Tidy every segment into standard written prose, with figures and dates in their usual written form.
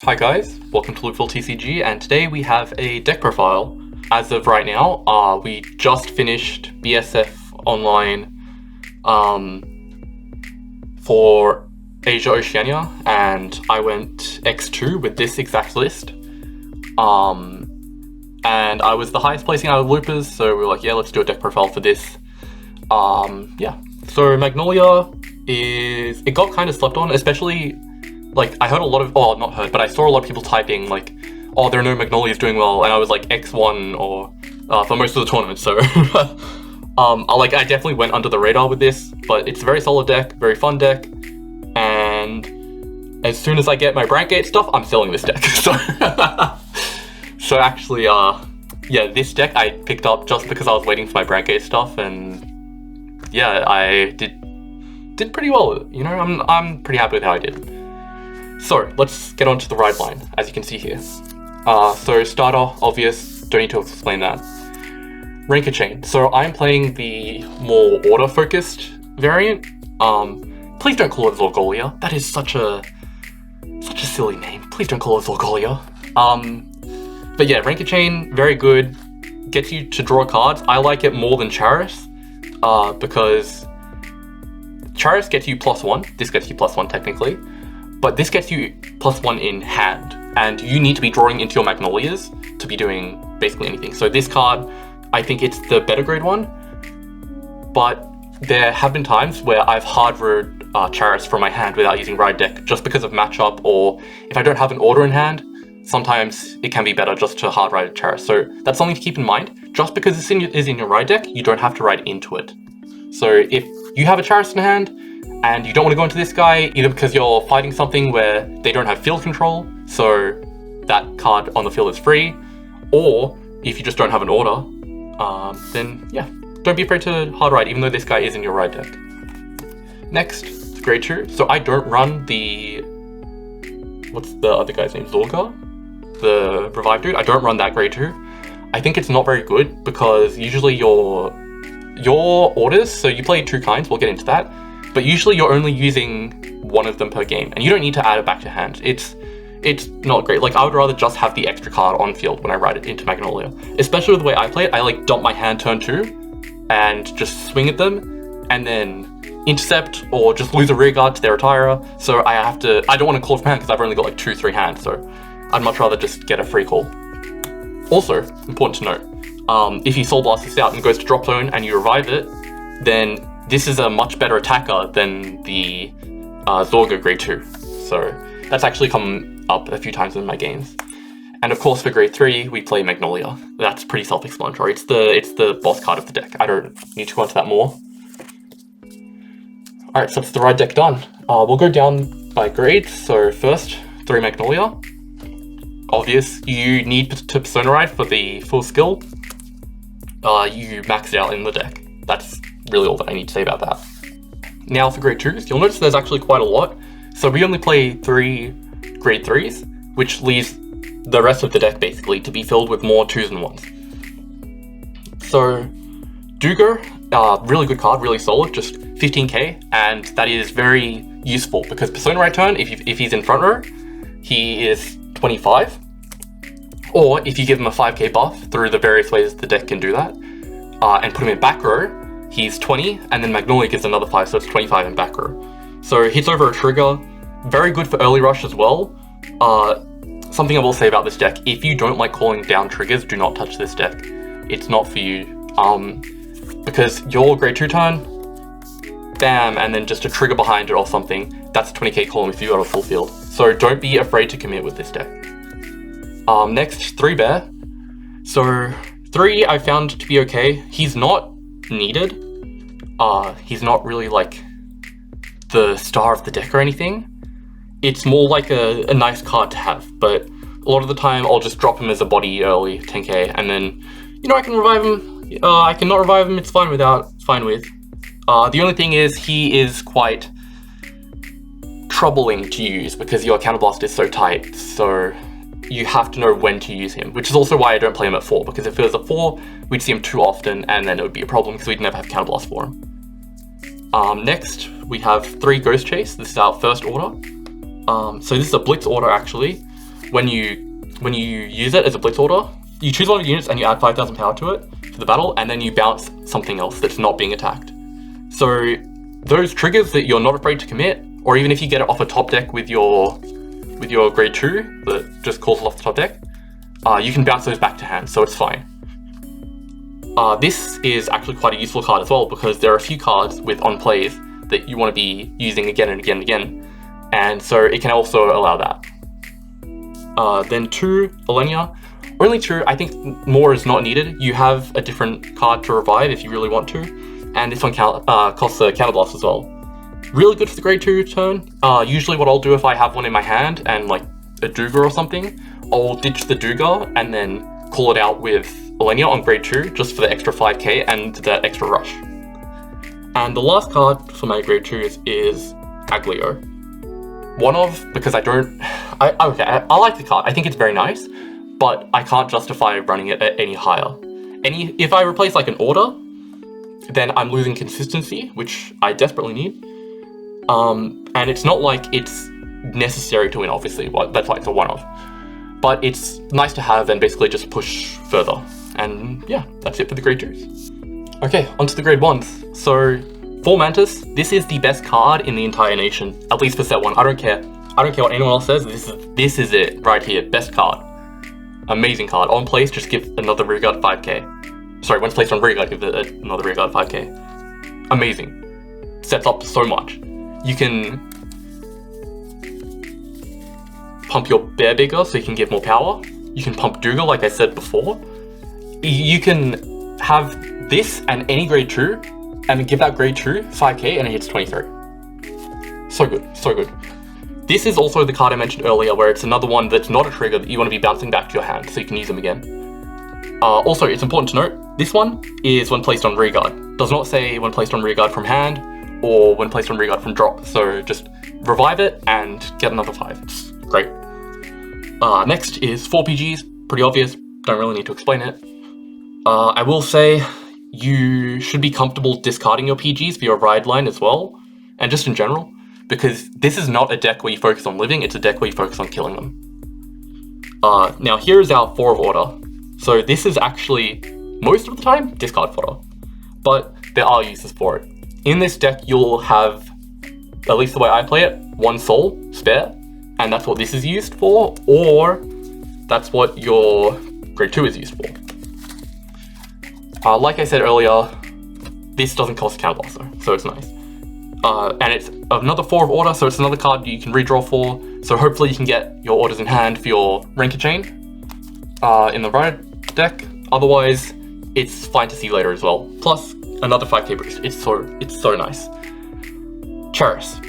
Hi guys, welcome to Loopville TCG, and today we have a deck profile. As of right now, we just finished BSF Online for Asia Oceania, and I went X2 with this exact list. And I was the highest placing out of loopers, so we were like, yeah, let's do a deck profile for this. Yeah, so Magnolia it got kind of slept on, especially. Like, I heard a lot of, not heard, but I saw a lot of people typing, like, oh, there are no Magnolias doing well, and I was like X1 or, for most of the tournament, so, I definitely went under the radar with this, but it's a very solid deck, very fun deck, and as soon as I get my Brandgate stuff, I'm selling this deck, so actually, yeah, this deck I picked up just because I was waiting for my Brandgate stuff, and, yeah, I did pretty well, you know, I'm pretty happy with how I did. So, let's get on to the ride line, as you can see here. So starter, obvious, don't need to explain that. Ranker Chain. So I'm playing the more order-focused variant. Please don't call it Zorgolia. That is such a silly name. Please don't call it Zorgolia. But yeah, Ranker Chain, very good. Gets you to draw cards. I like it more than Charis, because Charis gets you +1. This gets you +1 technically. But this gets you +1 in hand, and you need to be drawing into your Magnolias to be doing basically anything. So this card, I think it's the better grade one, but there have been times where I've hard-rode Charis from my hand without using Ride Deck just because of matchup, or if I don't have an order in hand, sometimes it can be better just to hard-ride Charis. So that's something to keep in mind. Just because this is in your Ride Deck, you don't have to ride into it. So if you have a Charis in hand, and you don't want to go into this guy, either because you're fighting something where they don't have field control, so that card on the field is free, or if you just don't have an order, then yeah, don't be afraid to hard ride, even though this guy is in your ride deck. Next, grade 2. So I don't run the... what's the other guy's name? Zorga? The revive dude? I don't run that grade 2. I think it's not very good, because usually your orders, so you play 2 kinds, we'll get into that, but usually you're only using one of them per game, and you don't need to add it back to hand. It's not great. Like, I would rather just have the extra card on field when I ride it into Magnolia. Especially with the way I play it, I like dump my hand turn 2, and just swing at them, and then intercept, or just lose a rear guard to their retirer, so I don't want to call from hand because I've only got like 2-3 hands, so I'd much rather just get a free call. Also, important to note, if you Soul Blast this out and goes to drop zone and you revive it, then this is a much better attacker than the Zorga grade 2. So that's actually come up a few times in my games. And of course for grade 3, we play Magnolia. That's pretty self-explanatory. It's the boss card of the deck. I don't need to go into that more. Alright, so that's the ride deck done. We'll go down by grades. So first, 3 Magnolia. Obvious, you need to Persona Ride for the full skill. You max it out in the deck. That's really all that I need to say about that. Now for grade 2s, you'll notice there's actually quite a lot. So we only play 3 grade 3s, which leaves the rest of the deck basically to be filled with more 2s and 1s. So Dugo, really good card, really solid, just 15k, and that is very useful because Persona Ride turn, if he's in front row, he is 25. Or if you give him a 5k buff through the various ways the deck can do that, and put him in back row, he's 20, and then Magnolia gives another 5, so it's 25 in back row. So hits over a trigger, very good for early rush as well. Something I will say about this deck, if you don't like calling down triggers, do not touch this deck. It's not for you. Because your grade 2 turn, bam, and then just a trigger behind it or something, that's a 20k column if you got a full field. So don't be afraid to commit with this deck. Next, 3 Bear. So 3 I found to be okay. He's not needed. He's not really like the star of the deck or anything. It's more like a nice card to have, but a lot of the time I'll just drop him as a body early, 10k, and then, you know, I can revive him. I can not revive him, it's fine with. The only thing is he is quite troubling to use because your counterblast is so tight, so you have to know when to use him, which is also why I don't play him at 4, because if it was a 4, we'd see him too often, and then it would be a problem because we'd never have counterblast for him. Next, we have 3 Ghost Chase. This is our first order. So this is a Blitz order, actually. when you use it as a blitz order, you choose one of the units and you add 5,000 power to it for the battle, and then you bounce something else that's not being attacked. So those triggers that you're not afraid to commit, or even if you get it off a top deck with your grade 2 that just calls it off the top deck, you can bounce those back to hand, so it's fine. This is actually quite a useful card as well, because there are a few cards with on plays that you want to be using again and again and again, and so it can also allow that. Then 2, Alenia. Only 2, I think more is not needed. You have a different card to revive if you really want to, and this one costs a counterblast as well. Really good for the grade 2 turn. Usually what I'll do if I have one in my hand and like a Duga or something, I'll ditch the Duga and then call it out with Alenia on grade 2 just for the extra 5k and that extra rush. And the last card for my grade 2s is Aglio. One of, because I like the card. I think it's very nice, but I can't justify running it at any higher. If I replace like an order, then I'm losing consistency, which I desperately need. And it's not like it's necessary to win, obviously. That's why it's a one-off. But it's nice to have and basically just push further. And yeah, that's it for the grade 2s. Okay, onto the grade 1s. So, for Mantis, this is the best card in the entire nation, at least for set 1. I don't care. I don't care what anyone else says. This is it right here. Best card. Amazing card. On place, just give another rearguard 5k. Sorry, once placed on rearguard, give it another rearguard 5k. Amazing. Sets up so much. You can pump your bear bigger so you can give more power. You can pump Duga like I said before. You can have this and any grade 2 and give that grade 2 5k and it hits 23. So good, so good. This is also the card I mentioned earlier where it's another one that's not a trigger that you want to be bouncing back to your hand so you can use them again. Also, it's important to note, this one is when placed on rearguard. Does not say when placed on rearguard from hand or when placed on rearguard from drop. So just revive it and get another 5. It's great. Next is 4 PGs. Pretty obvious, don't really need to explain it. I will say you should be comfortable discarding your PGs for your ride line as well, and just in general, because this is not a deck where you focus on living, it's a deck where you focus on killing them. Now here's our 4 of order. So this is actually, most of the time, discard fodder, but there are uses for it. In this deck you'll have, at least the way I play it, 1 soul spare, and that's what this is used for, or that's what your grade 2 is used for. Like I said earlier, this doesn't cost counterblast, so it's nice. And it's another 4 of order, so it's another card you can redraw for, so hopefully you can get your orders in hand for your Ranker Chain in the ride deck. Otherwise, it's fine to see later as well. Plus, another 5k boost. It's so nice. Charis.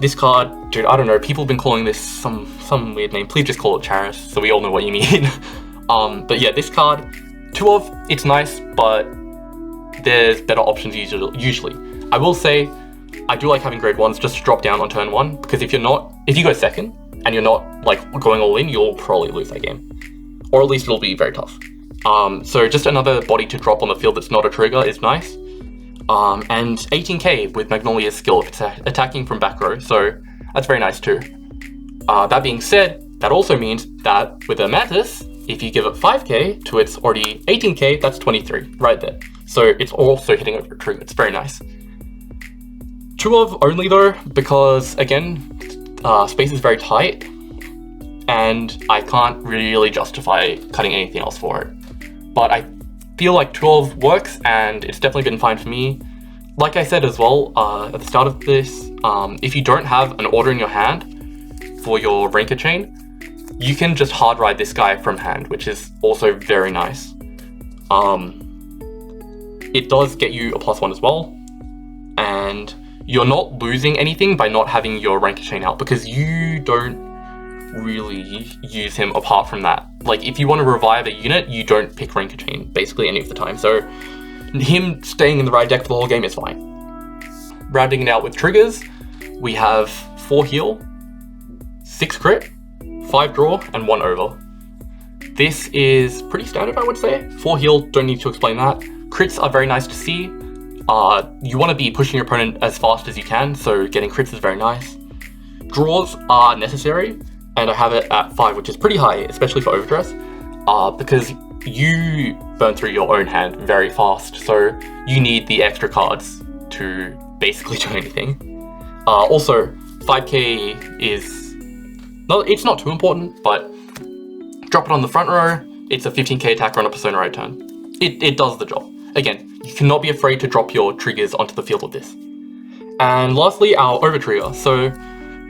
This card, dude, I don't know, people have been calling this some weird name. Please just call it Charis, so we all know what you mean. But yeah, this card, 2 of, it's nice, but there's better options usually. I will say, I do like having grade 1s just to drop down on turn 1, because if you go second, and you're not like going all in, you'll probably lose that game. Or at least it'll be very tough. So just another body to drop on the field that's not a trigger is nice. And 18k with Magnolia's skill if it's attacking from back row, so that's very nice too. That being said, that also means that with a Mantis, if you give it 5k to its already 18k, that's 23 right there. So it's also hitting over a trigger, it's very nice. 2 of only though, because again, space is very tight, and I can't really justify cutting anything else for it. But I feel like 2 of works, and it's definitely been fine for me. Like I said as well, at the start of this, if you don't have an order in your hand for your Ranker Chain, you can just hard ride this guy from hand, which is also very nice. It does get you a +1 as well, and you're not losing anything by not having your Ranker Chain out, because you don't really use him apart from that. Like, if you want to revive a unit, you don't pick Ranker Chain basically any of the time, so him staying in the ride deck for the whole game is fine. Rounding it out with triggers, we have 4 heal, 6 crit, 5 draw, and 1 over. This is pretty standard, I would say. 4 heal, don't need to explain that. Crits are very nice to see. You want to be pushing your opponent as fast as you can, so getting crits is very nice. Draws are necessary, and I have it at 5, which is pretty high, especially for Overdress, because you burn through your own hand very fast, so you need the extra cards to basically do anything. Also, 5k is, it's not too important, but drop it on the front row, it's a 15k attacker on a Persona Ride turn. It does the job. Again, you cannot be afraid to drop your triggers onto the field with this. And lastly, our Overtrigger. So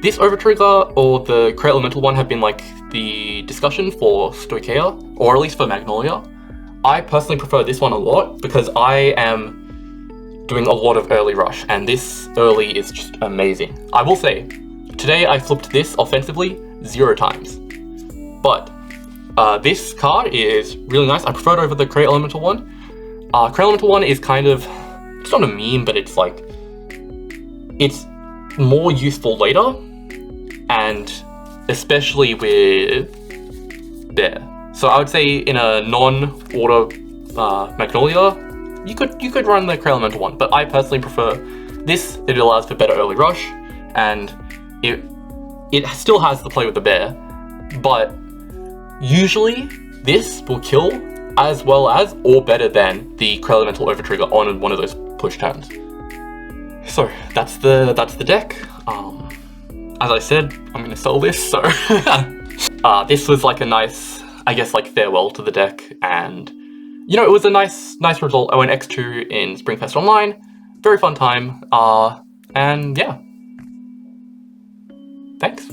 this Overtrigger or the Create Elemental one have been like the discussion for Stoicheia, or at least for Magnolia. I personally prefer this one a lot because I am doing a lot of early rush, and this early is just amazing. I will say, today I flipped this offensively 0 times, but this card is really nice. I prefer it over the Create Elemental one. Create Elemental one is kind of, it's not a meme, but it's like, it's more useful later, and especially with there. So I would say in a non-order Magnolia, you could run the Create Elemental one, but I personally prefer this. It allows for better early rush, and it still has the play with the bear, but usually this will kill as well as or better than the Create Elemental Overtrigger on one of those push turns. So that's the deck. As I said, I'm gonna sell this, so this was like a nice, I guess, like farewell to the deck, and you know, it was a nice result. I went X2 in Springfest Online, very fun time, and yeah, thanks.